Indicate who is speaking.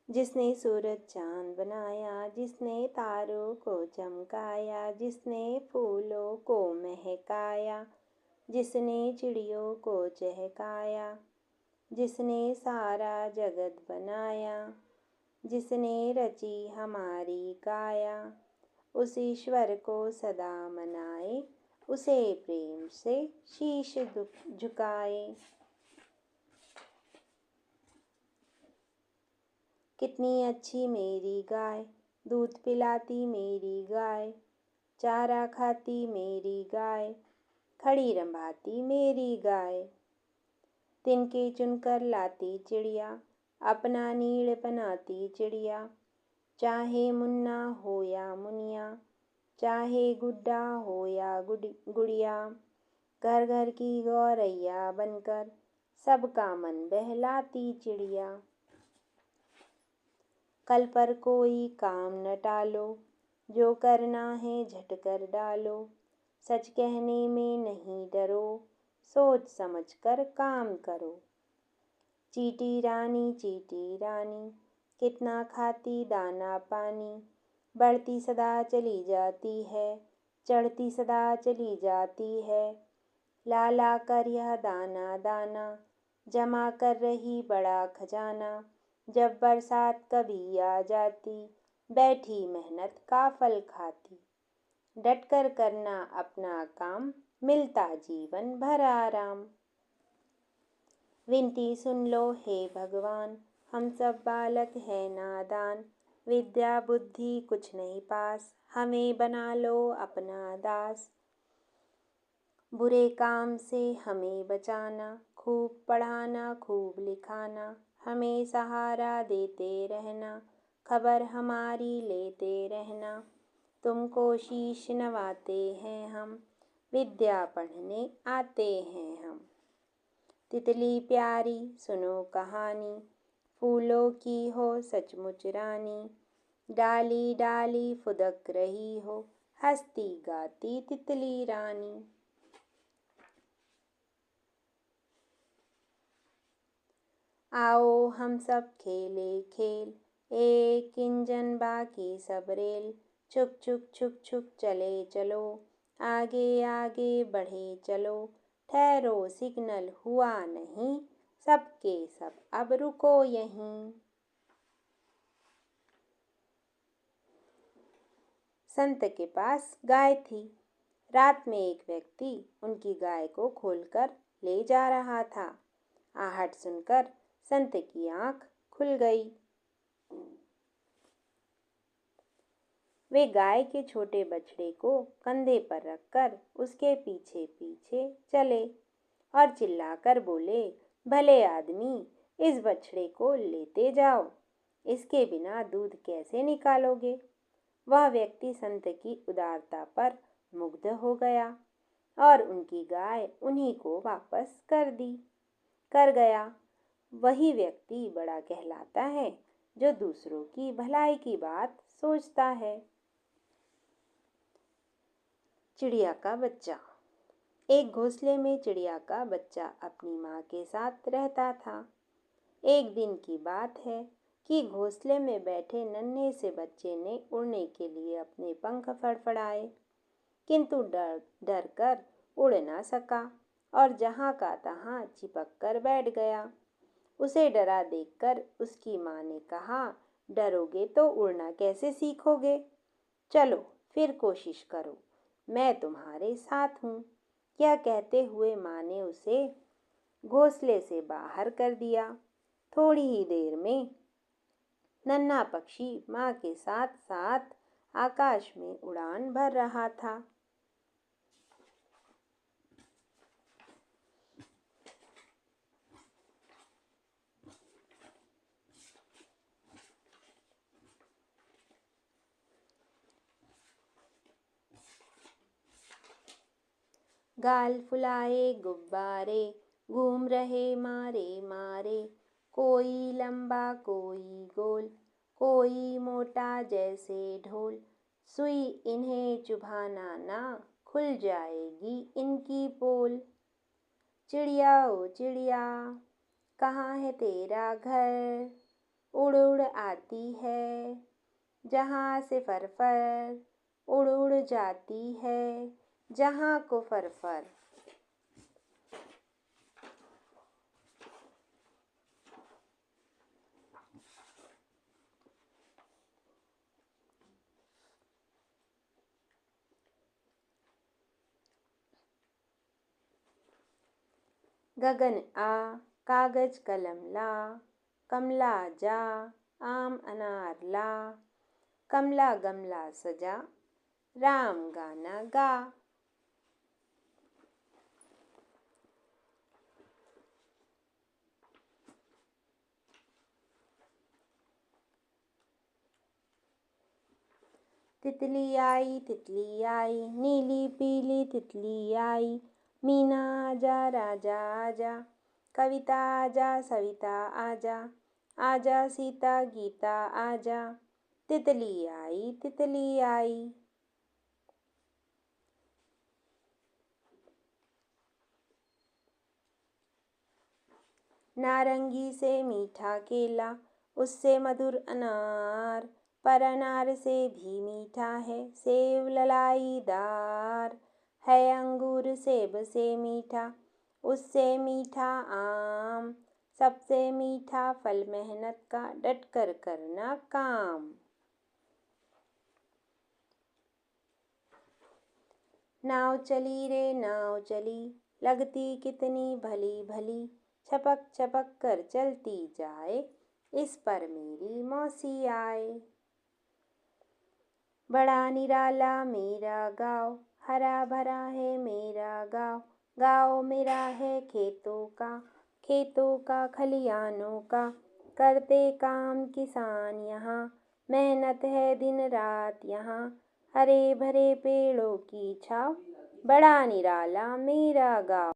Speaker 1: जिसने सूरज चांद बनाया, जिसने तारों को चमकाया, जिसने फूलों को महकाया, जिसने चिड़ियों को चहकाया, जिसने सारा जगत बनाया, जिसने रची हमारी काया, उस ईश्वर को सदा मनाए, उसे प्रेम से शीश झुकाए। कितनी अच्छी मेरी गाय, दूध पिलाती मेरी गाय, चारा खाती मेरी गाय, खड़ी रंभाती मेरी गाय। तिनके चुनकर लाती चिड़िया, अपना नीड़ बनाती चिड़िया, चाहे मुन्ना हो या मुनिया, चाहे गुड्डा हो या गुड़िया। घर घर की गौरैया बनकर सबका मन बहलाती चिड़िया। कल पर कोई काम न टालो, जो करना है झट कर डालो, सच कहने में नहीं डरो, सोच समझ कर काम करो। चीटी रानी कितना खाती दाना पानी, बढ़ती सदा चली जाती है, चढ़ती सदा चली जाती है। ला ला कर यह दाना दाना, जमा कर रही बड़ा खजाना। जब बरसात कभी आ जाती, बैठी मेहनत का फल खाती। डट कर करना अपना काम, मिलता जीवन भर आराम। विनती सुन लो हे भगवान, हम सब बालक हैं नादान, विद्या बुद्धि कुछ नहीं पास, हमें बना लो अपना दास। बुरे काम से हमें बचाना, खूब पढ़ाना खूब लिखाना, हमें सहारा देते रहना, खबर हमारी लेते रहना। तुमको शीश नवाते हैं हम, विद्या पढ़ने आते हैं हम। तितली प्यारी सुनो कहानी, फूलों की हो सचमुच रानी, डाली डाली फुदक रही हो, हंसती गाती तितली रानी। आओ हम सब खेले खेल, एक इंजन बाकी सब रेल, छुक छुक छुक छुक चले चलो, आगे आगे बढ़े चलो। ठहरो सिग्नल हुआ नहीं, सबके सब अब रुको यहीं। संत के पास गाय थी। रात में एक व्यक्ति उनकी गाय को खोलकर ले जा रहा था। आहट सुनकर संत की आंख खुल गई। वे गाय के छोटे बछड़े को कंधे पर रखकर उसके पीछे पीछे चले और चिल्लाकर बोले, भले आदमी, इस बछड़े को लेते जाओ, इसके बिना दूध कैसे निकालोगे। वह व्यक्ति संत की उदारता पर मुग्ध हो गया और उनकी गाय उन्हीं को वापस कर गया। वही व्यक्ति बड़ा कहलाता है जो दूसरों की भलाई की बात सोचता है। चिड़िया का बच्चा। एक घोंसले में चिड़िया का बच्चा अपनी माँ के साथ रहता था। एक दिन की बात है कि घोंसले में बैठे नन्हे से बच्चे ने उड़ने के लिए अपने पंख फड़फड़ाए, किंतु डर कर उड़ ना सका और जहाँ का तहाँ चिपक कर बैठ गया। उसे डरा देखकर उसकी माँ ने कहा, डरोगे तो उड़ना कैसे सीखोगे? चलो फिर कोशिश करो, मैं तुम्हारे साथ हूँ। यह कहते हुए माँ ने उसे घोंसले से बाहर कर दिया। थोड़ी ही देर में नन्हा पक्षी माँ के साथ साथ आकाश में उड़ान भर रहा था। गाल फुलाए गुब्बारे घूम रहे मारे मारे, कोई लंबा कोई गोल, कोई मोटा जैसे ढोल। सुई इन्हें चुभाना ना, खुल जाएगी इनकी पोल। चिड़िया ओ चिड़िया, कहाँ है तेरा घर? उड़ उड़ आती है, जहाँ से फर उड़ उड़ जाती है, जहाँ को फर। गगन आ, कागज कलम ला, कमला जा, आम अनार ला, कमला गमला सजा, राम गाना गा। तितली आई, नीली पीली तितली आई, मीना आजा राजा आजा, कविता आजा सविता आजा, आजा सीता गीता आजा, तितली आई। नारंगी से मीठा केला, उससे मधुर अनार, पर अनार से भी मीठा है सेब ललाईदार, है अंगूर सेब से मीठा, उससे मीठा आम, सबसे मीठा फल मेहनत का, डट कर करना काम। नाव चली रे नाव चली, लगती कितनी भली भली, छपक छपक कर चलती जाए, इस पर मेरी मौसी आए। बड़ा निराला मेरा गाँव, हरा भरा है मेरा गाँव, गाँव मेरा है खेतों का खलियानों का, करते काम किसान यहाँ, मेहनत है दिन रात यहाँ, हरे भरे पेड़ों की छाँव, बड़ा निराला मेरा गाँव।